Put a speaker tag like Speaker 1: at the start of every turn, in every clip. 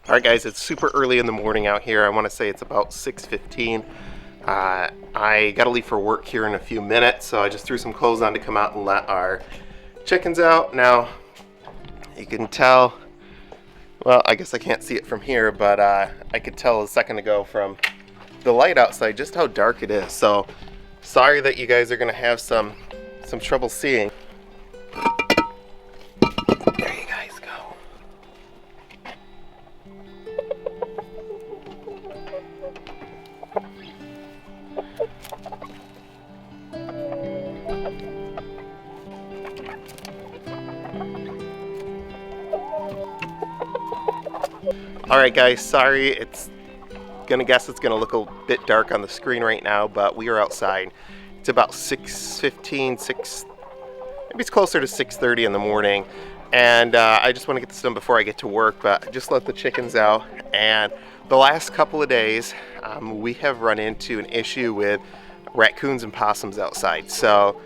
Speaker 1: Alright guys, it's super early in the morning out here. I want to say it's about 6:15. I gotta leave for work here in a few minutes, so I just threw some clothes on to come out and let our chickens out. Now, you can tell, well, I guess I can't see it from here, but I could tell a second ago from the light outside just how dark it is. So, sorry that you guys are gonna have some trouble seeing. There you guys go. Alright guys, sorry, it's gonna look a bit dark on the screen right now, but we are outside. It's about 6:15, maybe it's closer to 6:30 in the morning, and I just want to get this done before I get to work, but I just let the chickens out. And the last couple of days, we have run into an issue with raccoons and possums outside. So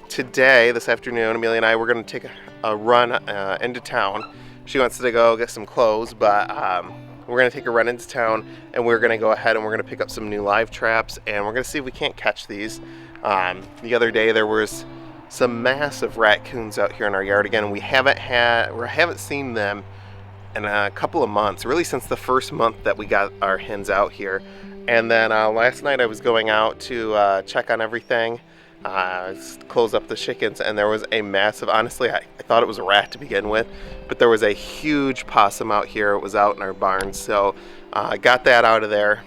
Speaker 1: today, this afternoon, Amelia and I, we're going to take a run into town. She wants to go get some clothes, but we're going to take a run into town, and we're going to go ahead and we're going to pick up some new live traps, and we're going to see if we can't catch these. The other day there was some massive raccoons out here in our yard again. We haven't seen them in a couple of months, really since the first month that we got our hens out here. And then last night I was going out to check on everything, close up the chickens, and there was a massive, honestly I thought it was a rat to begin with, but there was a huge possum out here. It was out in our barn, so I got that out of there.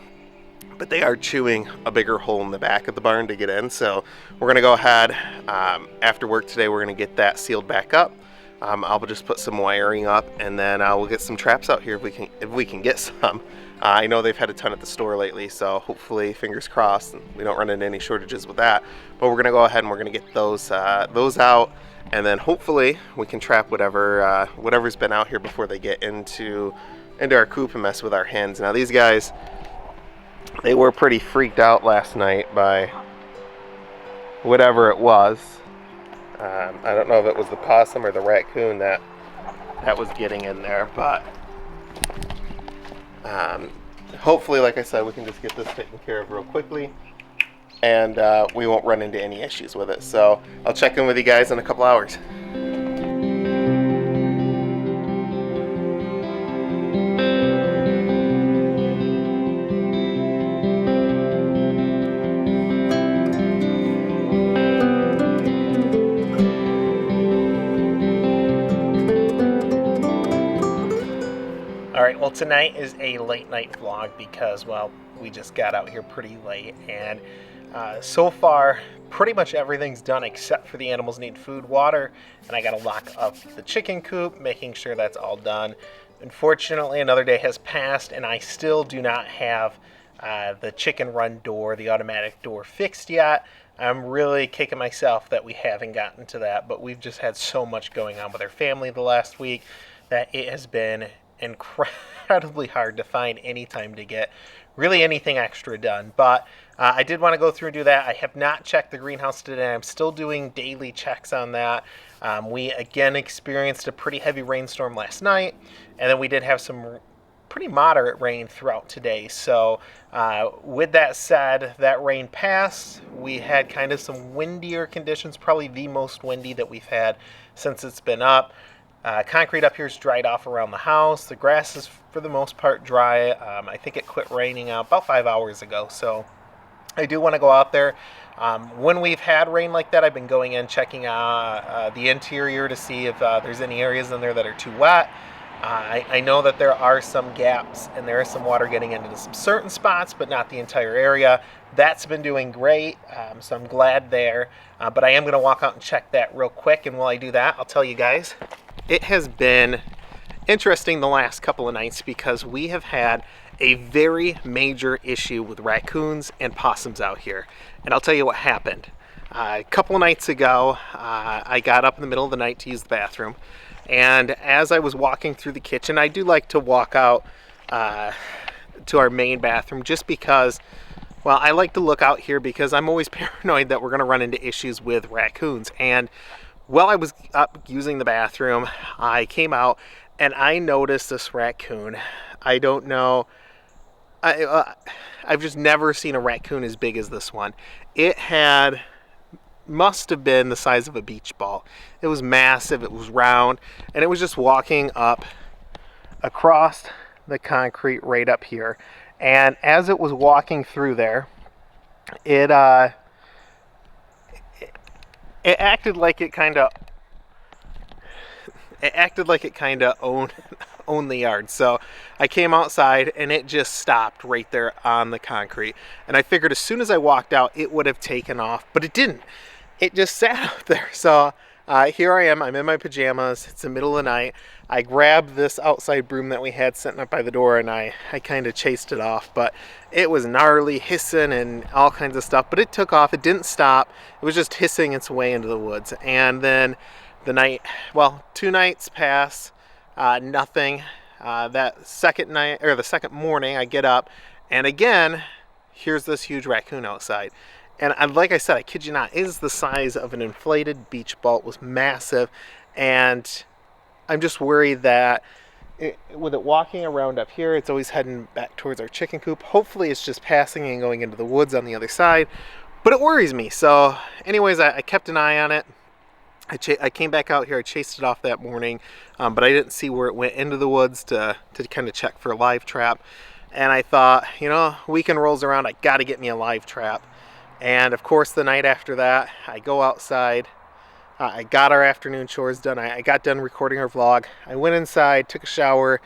Speaker 1: But they are chewing a bigger hole in the back of the barn to get in, so we're gonna go ahead after work today. We're gonna get that sealed back up. I'll just put some wiring up, and then we'll get some traps out here if we can get some. I know they've had a ton at the store lately, so hopefully, fingers crossed, we don't run into any shortages with that. But we're gonna go ahead and we're gonna get those out, and then hopefully we can trap whatever's been out here before they get into our coop and mess with our hens. Now these guys, they were pretty freaked out last night by whatever it was. I don't know if it was the possum or the raccoon that was getting in there, but hopefully, like I said, we can just get this taken care of real quickly, and we won't run into any issues with it. So I'll check in with you guys in a couple hours. Alright, well tonight is a late night vlog because, well, we just got out here pretty late, and so far pretty much everything's done except for the animals need food, water, and I gotta lock up the chicken coop, making sure that's all done. Unfortunately, another day has passed and I still do not have the chicken run door, the automatic door, fixed yet. I'm really kicking myself that we haven't gotten to that, but we've just had so much going on with our family the last week that it has been incredibly hard to find any time to get really anything extra done. But I did want to go through and do that. I have not checked the greenhouse today. I'm still doing daily checks on that. We again experienced a pretty heavy rainstorm last night, and then we did have some pretty moderate rain throughout today. So with that said, that rain passed. We had kind of some windier conditions, probably the most windy that we've had since it's been up. Concrete up here is dried off around the house. The grass is for the most part dry. I think it quit raining about 5 hours ago, so I do want to go out there. When we've had rain like that, I've been going in checking the interior to see if there's any areas in there that are too wet. I know that there are some gaps and there is some water getting into some certain spots, but not the entire area. That's been doing great, so I'm glad there. But I am going to walk out and check that real quick, and while I do that, I'll tell you guys. It has been interesting the last couple of nights because we have had a very major issue with raccoons and possums out here. And I'll tell you what happened. A couple of nights ago, I got up in the middle of the night to use the bathroom. And as I was walking through the kitchen, I do like to walk out to our main bathroom just because, well, I like to look out here because I'm always paranoid that we're going to run into issues with raccoons. And while I was up using the bathroom, I came out and I noticed this raccoon. I don't know. I've just never seen a raccoon as big as this one. It must have been the size of a beach ball. It was massive, it was round, and it was just walking up across the concrete right up here. And as it was walking through there, it acted like it kind of owned the yard. So I came outside and it just stopped right there on the concrete. And I figured as soon as I walked out, it would have taken off, but it didn't. It just sat out there. So here I am. I'm in my pajamas. It's the middle of the night. I grabbed this outside broom that we had sitting up by the door, and I kind of chased it off. But it was gnarly, hissing, and all kinds of stuff. But it took off. It didn't stop. It was just hissing its way into the woods. And then two nights pass. Nothing. That second night, or the second morning, I get up, and again, here's this huge raccoon outside. And like I said, I kid you not, it is the size of an inflated beach ball. It was massive, and I'm just worried that with it walking around up here, it's always heading back towards our chicken coop. Hopefully it's just passing and going into the woods on the other side, but it worries me. So anyways, I kept an eye on it. I came back out here, I chased it off that morning, but I didn't see where it went into the woods to kind of check for a live trap. And I thought, weekend rolls around, I got to get me a live trap. And of course, the night after that, I go outside. I got our afternoon chores done. I got done recording our vlog. I went inside, took a shower,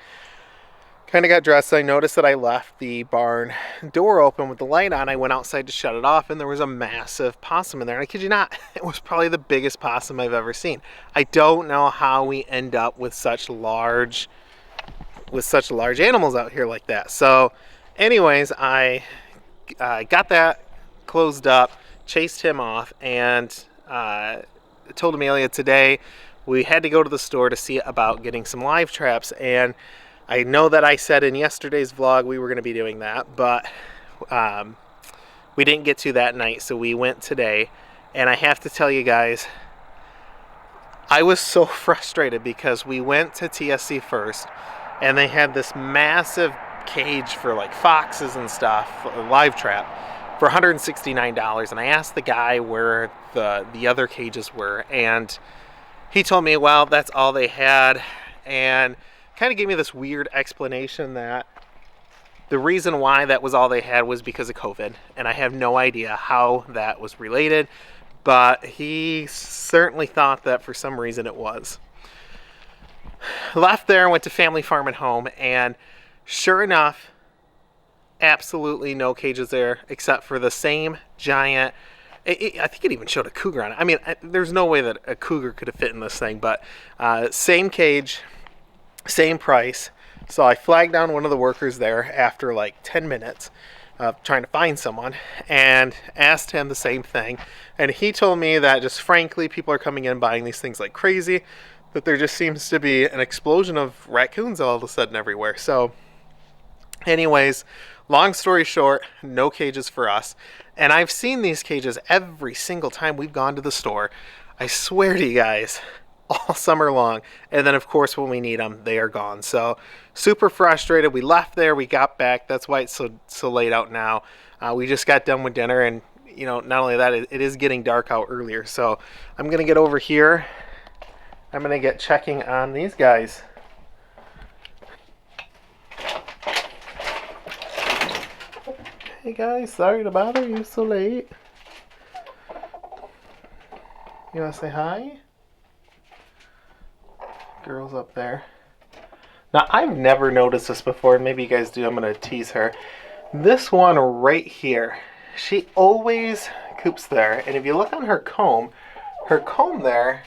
Speaker 1: kind of got dressed. I noticed that I left the barn door open with the light on. I went outside to shut it off, and there was a massive possum in there. And I kid you not, it was probably the biggest possum I've ever seen. I don't know how we end up with such large animals out here like that. So anyways, I got that closed up, chased him off, and told Amelia today we had to go to the store to see about getting some live traps. And I know that I said in yesterday's vlog we were going to be doing that, but we didn't get to that night, so we went today. And I have to tell you guys, I was so frustrated because we went to TSC first, and they had this massive cage for like foxes and stuff, a live trap, for $169. And I asked the guy where the other cages were, and he told me, well, that's all they had, and kind of gave me this weird explanation that the reason why that was all they had was because of COVID. And I have no idea how that was related, but he certainly thought that for some reason it was. Left there, went to Family Farm and Home, and sure enough, absolutely no cages there except for the same giant. I think it even showed a cougar on it. I mean, there's no way that a cougar could have fit in this thing, but same cage, same price. So I flagged down one of the workers there after like 10 minutes of trying to find someone and asked him the same thing. And he told me that just frankly, people are coming in buying these things like crazy, that there just seems to be an explosion of raccoons all of a sudden everywhere. So anyways, long story short, no cages for us. And I've seen these cages every single time we've gone to the store. I swear to you guys, all summer long. And then of course when we need them, they are gone. So super frustrated. We left there, we got back. That's why it's so late out now. We just got done with dinner, and not only that, it is getting dark out earlier. So I'm gonna get over here. I'm gonna get checking on these guys. Hey guys, sorry to bother you so late. You wanna say hi? Girl's up there. Now, I've never noticed this before. Maybe you guys do. I'm going to tease her. This one right here, she always coops there. And if you look on her comb there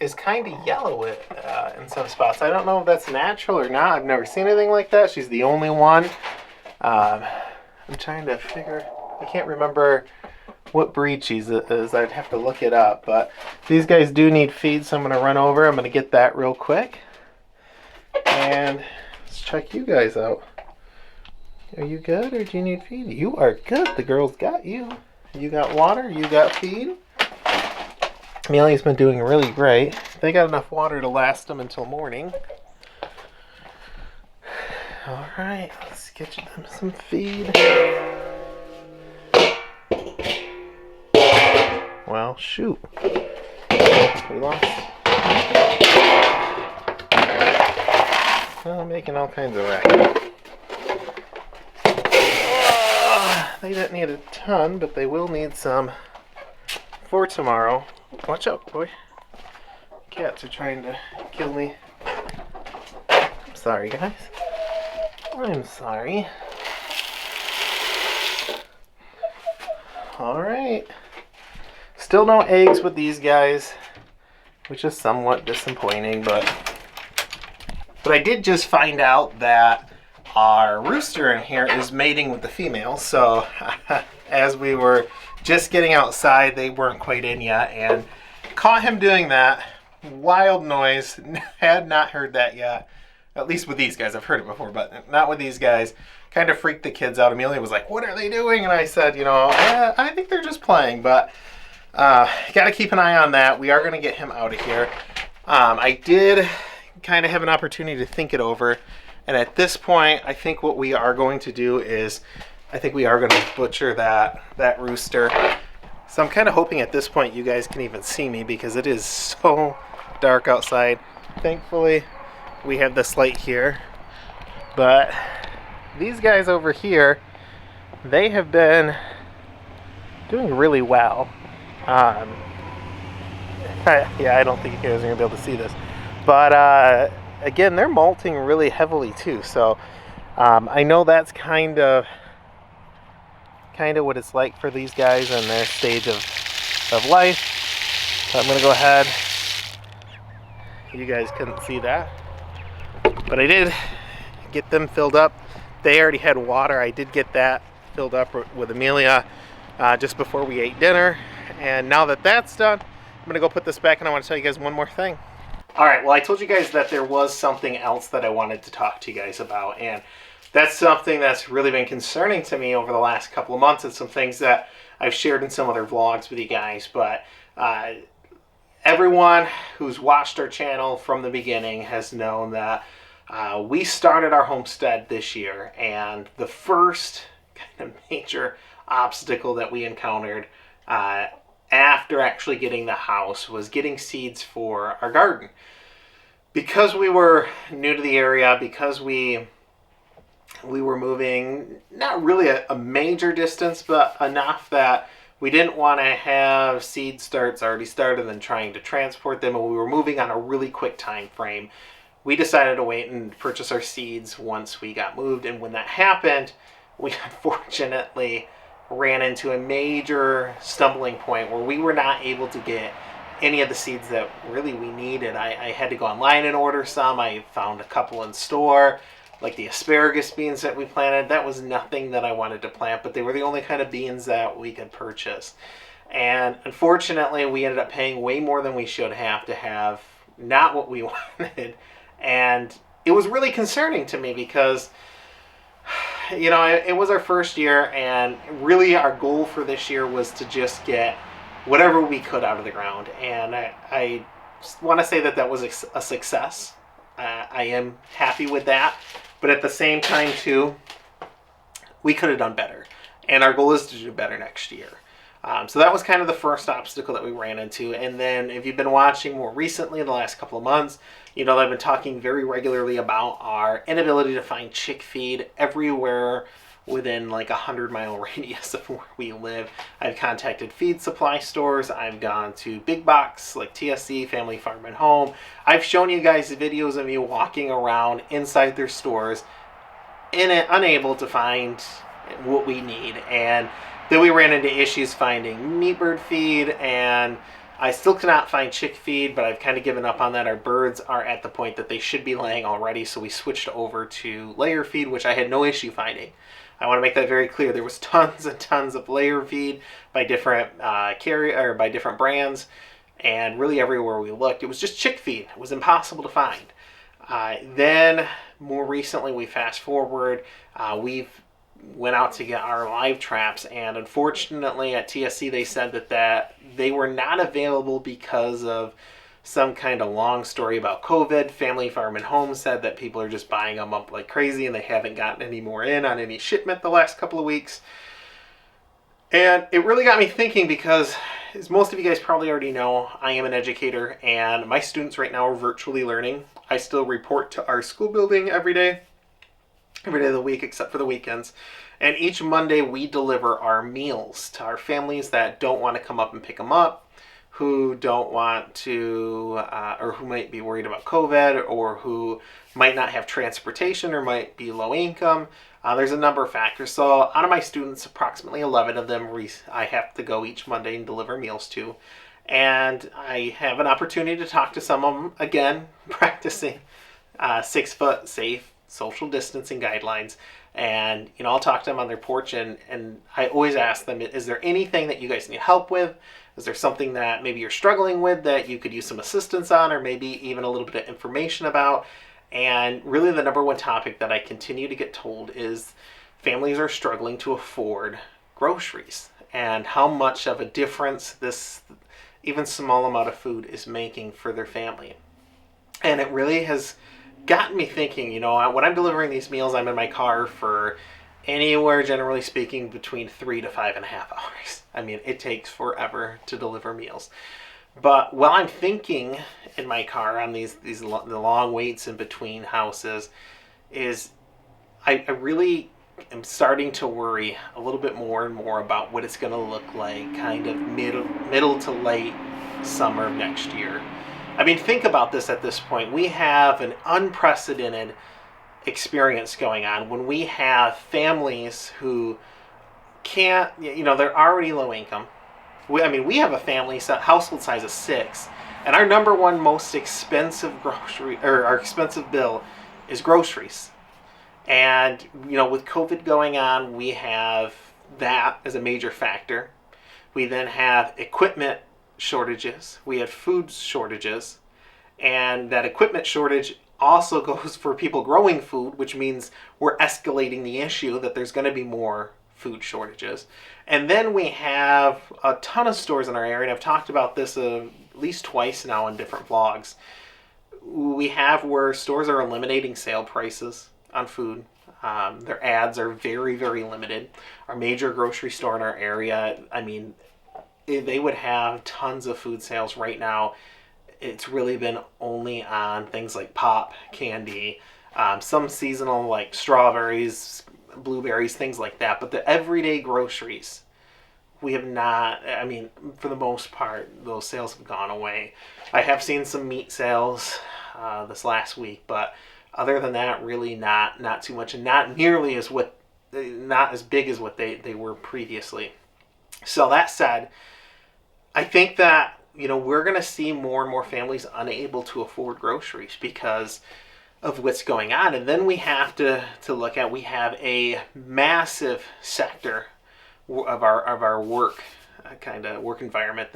Speaker 1: is kind of yellow in some spots. I don't know if that's natural or not. I've never seen anything like that. She's the only one. I'm trying to figure... I can't remember what breed she is. I'd have to look it up. But these guys do need feed, so I'm going to run over. I'm going to get that real quick. And let's check you guys out. Are you good, or do you need feed? You are good. The girls got you. You got water. You got feed. Amelia's been doing really great. They got enough water to last them until morning. Alright, let's get them some feed. Well, shoot. We lost. Well, I'm making all kinds of racket. They didn't need a ton, but they will need some for tomorrow. Watch out, boy. Cats are trying to kill me. I'm sorry, guys. I'm sorry. Alright. Still no eggs with these guys, which is somewhat disappointing, but I did just find out that our rooster in here is mating with the female, so as we were just getting outside, they weren't quite in yet, and caught him doing that. Wild noise. Had not heard that yet. At least with these guys. I've heard it before, but not with these guys. Kind of freaked the kids out. Amelia was like, what are they doing? And I said, you know, I think they're just playing, but got to keep an eye on that. We are going to get him out of here. I did kind of have an opportunity to think it over, and at this point, I think what we are going to do is, I think we are going to butcher that rooster. So I'm kind of hoping at this point you guys can even see me, because it is so dark outside. Thankfully, we have this light here, but these guys over here, they have been doing really well. Yeah, I don't think you guys are gonna be able to see this, but again, they're molting really heavily too, so I know that's kind of what it's like for these guys in their stage of life. So I'm gonna go ahead. You guys couldn't see that, but I did get them filled up. They already had water. I did get that filled up with Amelia just before we ate dinner. And now that that's done, I'm going to go put this back, and I want to tell you guys one more thing. All right, well, I told you guys that there was something else that I wanted to talk to you guys about, and that's something that's really been concerning to me over the last couple of months. It's some things that I've shared in some other vlogs with you guys, but everyone who's watched our channel from the beginning has known that we started our homestead this year, and the first kind of major obstacle that we encountered after actually getting the house was getting seeds for our garden. Because we were new to the area, because we were moving not really a major distance, but enough that we didn't want to have seed starts already started and then trying to transport them, and we were moving on a really quick time frame. We decided to wait and purchase our seeds once we got moved, and when that happened, we unfortunately ran into a major stumbling point where we were not able to get any of the seeds that really we needed. I had to go online and order some. I found a couple in store, like the asparagus beans that we planted. That was nothing that I wanted to plant, but they were the only kind of beans that we could purchase. And unfortunately, we ended up paying way more than we should have to have not what we wanted. And it was really concerning to me because, you know, it was our first year, and really our goal for this year was to just get whatever we could out of the ground. And I want to say that was a success. I am happy with that. But at the same time, too, we could have done better. And our goal is to do better next year. So that was kind of the first obstacle that we ran into. And then if you've been watching more recently in the last couple of months, you know, I've been talking very regularly about our inability to find chick feed everywhere within like 100-mile radius of where we live. I've contacted feed supply stores. I've gone to big box like TSC, Family Farm and Home. I've shown you guys videos of me walking around inside their stores unable to find what we need. And then we ran into issues finding meat bird feed, and I still cannot find chick feed, but I've kind of given up on that. Our birds are at the point that they should be laying already, so we switched over to layer feed, which I had no issue finding. I want to make that very clear. There was tons and tons of layer feed by different by different brands, and really everywhere we looked, it was just chick feed. It was impossible to find. Then more recently, we fast forward, we've went out to get our live traps, and unfortunately at TSC they said that they were not available because of some kind of long story about COVID, Family Farm and Homestead, that people are just buying them up like crazy and they haven't gotten any more in on any shipment the last couple of weeks. And it really got me thinking because, as most of you guys probably already know, I am an educator and my students right now are virtually learning. I still report to our school building every day of the week except for the weekends. And each Monday we deliver our meals to our families that don't want to come up and pick them up, who don't want to, or who might be worried about COVID, or who might not have transportation or might be low income. There's a number of factors. So out of my students, approximately 11 of them I have to go each Monday and deliver meals to. And I have an opportunity to talk to some of them, again, practicing 6-foot safe social distancing guidelines. And, I'll talk to them on their porch, and I always ask them, is there anything that you guys need help with? Is there something that maybe you're struggling with that you could use some assistance on, or maybe even a little bit of information about? And really the number one topic that I continue to get told is families are struggling to afford groceries, and how much of a difference this even small amount of food is making for their family. And it really has gotten me thinking, when I'm delivering these meals, I'm in my car for anywhere, generally speaking, between 3 to 5.5 hours. I mean, it takes forever to deliver meals. But while I'm thinking in my car on the long waits in between houses, I really am starting to worry a little bit more and more about what it's going to look like kind of middle to late summer of next year. I mean, think about this at this point. We have an unprecedented experience going on when we have families who can't, they're already low income. We have a family household size of 6, and our number one most expensive our expensive bill is groceries. And, with COVID going on, we have that as a major factor. We then have equipment shortages. We have food shortages. And that equipment shortage also goes for people growing food, which means we're escalating the issue that there's going to be more food shortages. And then we have a ton of stores in our area, and I've talked about this at least twice now in different vlogs. We have where stores are eliminating sale prices on food. Their ads are very, very limited. Our major grocery store in our area, they would have tons of food sales right now. It's really been only on things like pop, candy, some seasonal like strawberries, blueberries, things like that. But the everyday groceries, we have not, for the most part, those sales have gone away. I have seen some meat sales this last week, but other than that, really not too much, and not as big as what they were previously. So that said, I think that, we're going to see more and more families unable to afford groceries because of what's going on. And then we have to look at, we have a massive sector of our work work environment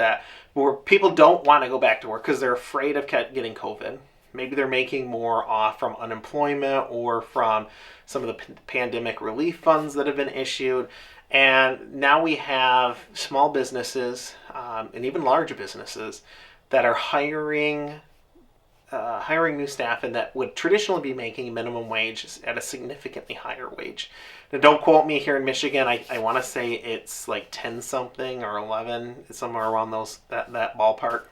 Speaker 1: where people don't want to go back to work because they're afraid of getting COVID. Maybe they're making more off from unemployment or from some of the pandemic relief funds that have been issued. And now we have small businesses and even larger businesses that are hiring new staff, and that would traditionally be making minimum wage at a significantly higher wage. Now, don't quote me. Here in Michigan, I want to say it's like 10 something or 11, somewhere around that ballpark.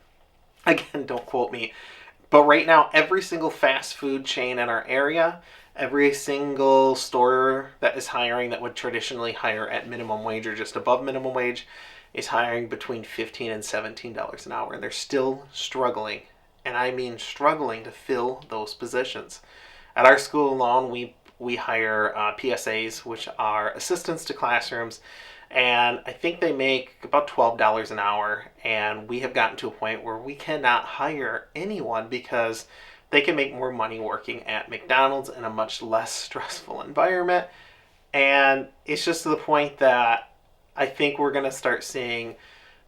Speaker 1: Again, don't quote me. But right now, every single fast food chain in our area, every single store that is hiring that would traditionally hire at minimum wage or just above minimum wage is hiring between $15 and $17 an hour. And they're still struggling. And I mean struggling to fill those positions. At our school alone, we hire PSAs, which are assistants to classrooms. And I think they make about $12 an hour. And we have gotten to a point where we cannot hire anyone because they can make more money working at McDonald's in a much less stressful environment. And it's just to the point that I think we're going to start seeing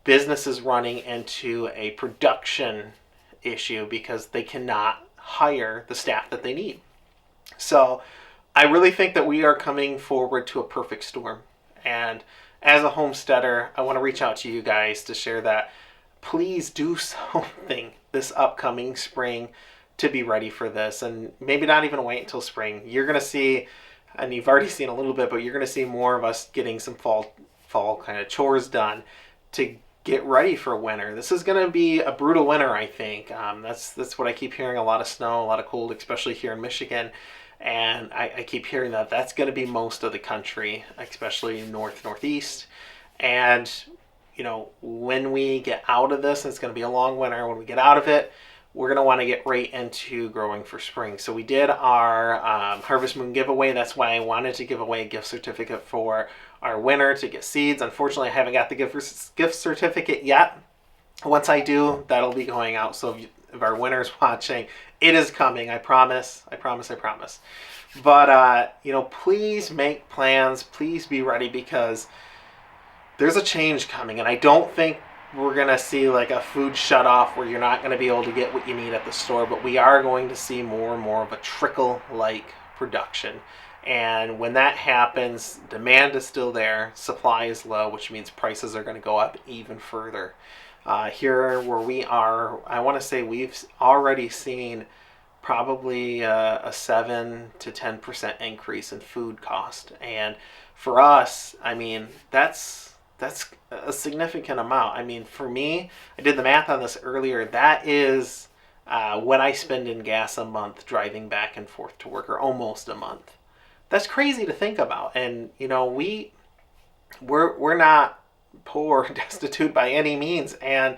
Speaker 1: businesses running into a production issue because they cannot hire the staff that they need. So I really think that we are coming forward to a perfect storm. And as a homesteader, I want to reach out to you guys to share that please do something this upcoming spring to be ready for this, and maybe not even wait until spring. You're going to see, and you've already seen a little bit, but you're going to see more of us getting some fall kind of chores done to get ready for winter. This is going to be a brutal winter, I think. That's what I keep hearing. A lot of snow, a lot of cold, especially here in Michigan. And I keep hearing that that's going to be most of the country, especially northeast. And, you know, when we get out of this, it's going to be a long winter. When we get out of it, we're going to want to get right into growing for spring. So we did our Harvest Moon giveaway. That's why I wanted to give away a gift certificate for our winner to get seeds. Unfortunately, I haven't got the gift certificate yet. Once I do, that'll be going out. So if our winner's watching, it is coming. I promise. I promise. I promise. But, you know, please make plans. Please be ready, because there's a change coming. And I don't think we're going to see like a food shut off where you're not going to be able to get what you need at the store. But we are going to see more and more of a trickle-like production. And when that happens, demand is still there. Supply is low, which means prices are going to go up even further. Here where we are, I want to say we've already seen probably a 7 to 10% increase in food cost. And for us, I mean, that's a significant amount. I mean, for me, I did the math on this earlier. That is what I spend in gas a month driving back and forth to work, or almost a month. That's crazy to think about. And, you know, we're not poor, destitute by any means. And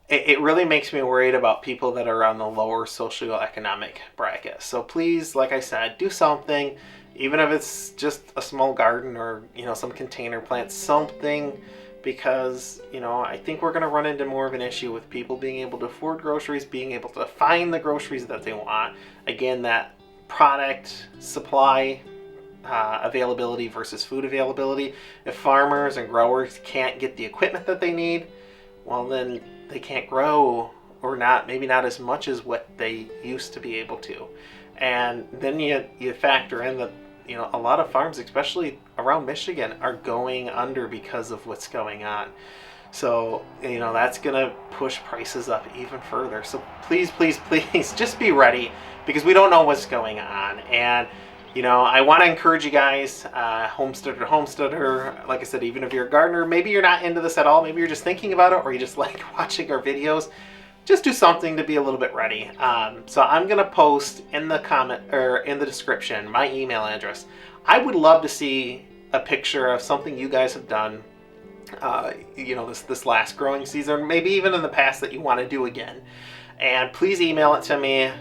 Speaker 1: it really makes me worried about people that are on the lower socioeconomic bracket. So please, like I said, do something, even if it's just a small garden or, you know, some container plants, something, because, you know, I think we're going to run into more of an issue with people being able to afford groceries, being able to find the groceries that they want. Again, that product supply availability versus food availability. If farmers and growers can't get the equipment that they need, well, then they can't grow, or maybe not as much as what they used to be able to. And then you factor in that, you know, a lot of farms, especially around Michigan, are going under because of what's going on. So, you know, that's going to push prices up even further. So please, please, please just be ready, because we don't know what's going on. And, you know, I want to encourage you guys, homesteader to homesteader, like I said, even if you're a gardener, maybe you're not into this at all, maybe you're just thinking about it, or you just like watching our videos, just do something to be a little bit ready. So I'm going to post in the comment, or in the description, my email address. I would love to see a picture of something you guys have done, you know, this last growing season, maybe even in the past, that you want to do again. And please email it to me.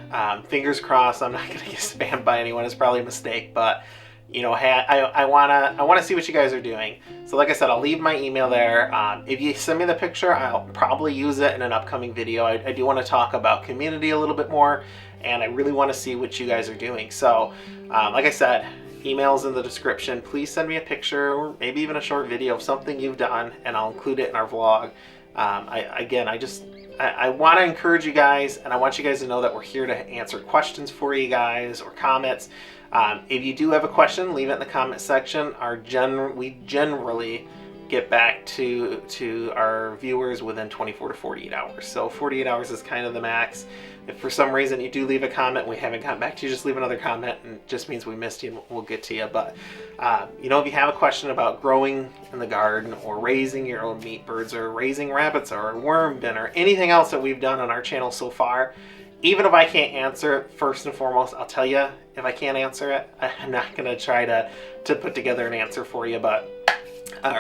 Speaker 1: Fingers crossed I'm not going to get spammed by anyone. It's probably a mistake, but, you know, I wanna see what you guys are doing. So like I said, I'll leave my email there. If you send me the picture, I'll probably use it in an upcoming video. I do want to talk about community a little bit more, and I really want to see what you guys are doing. So like I said, email's in the description. Please send me a picture, or maybe even a short video of something you've done, and I'll include it in our vlog. I want to encourage you guys, and I want you guys to know that we're here to answer questions for you guys, or comments. If you do have a question, leave it in the comment section. We generally get back to our viewers within 24 to 48 hours. So 48 hours is kind of the max. If for some reason you do leave a comment, we haven't gotten back to you, just leave another comment, and it just means we missed you, and we'll get to you. But, you know, if you have a question about growing in the garden, or raising your own meat birds, or raising rabbits, or a worm bin, or anything else that we've done on our channel so far, even if I can't answer it, first and foremost, I'll tell you, if I can't answer it, I'm not going to try to put together an answer for you, but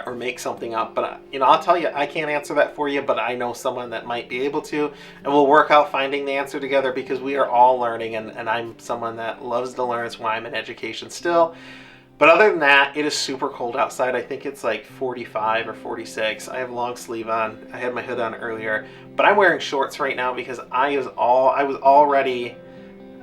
Speaker 1: or make something up. But, you know, I'll tell you, I can't answer that for you, but I know someone that might be able to, and we'll work out finding the answer together, because we are all learning, and I'm someone that loves to learn. It's why I'm in education still. But other than that, it is super cold outside. I think it's like 45 or 46. I have a long sleeve on. I had my hood on earlier, but I'm wearing shorts right now because I was already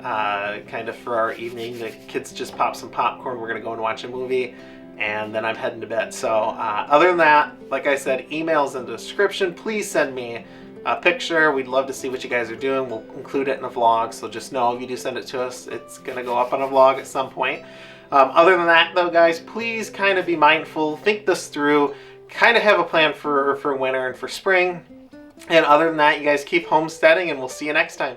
Speaker 1: kind of for our evening. The kids just popped some popcorn. We're gonna go and watch a movie, and then I'm heading to bed. So other than that, like I said, emails in the description. Please send me a picture. We'd love to see what you guys are doing. We'll include it in a vlog, so just know if you do send it to us, it's gonna go up on a vlog at some point. Other than that, though, guys, please kind of be mindful, think this through, kind of have a plan for winter and for spring. And other than that, you guys keep homesteading, and we'll see you next time.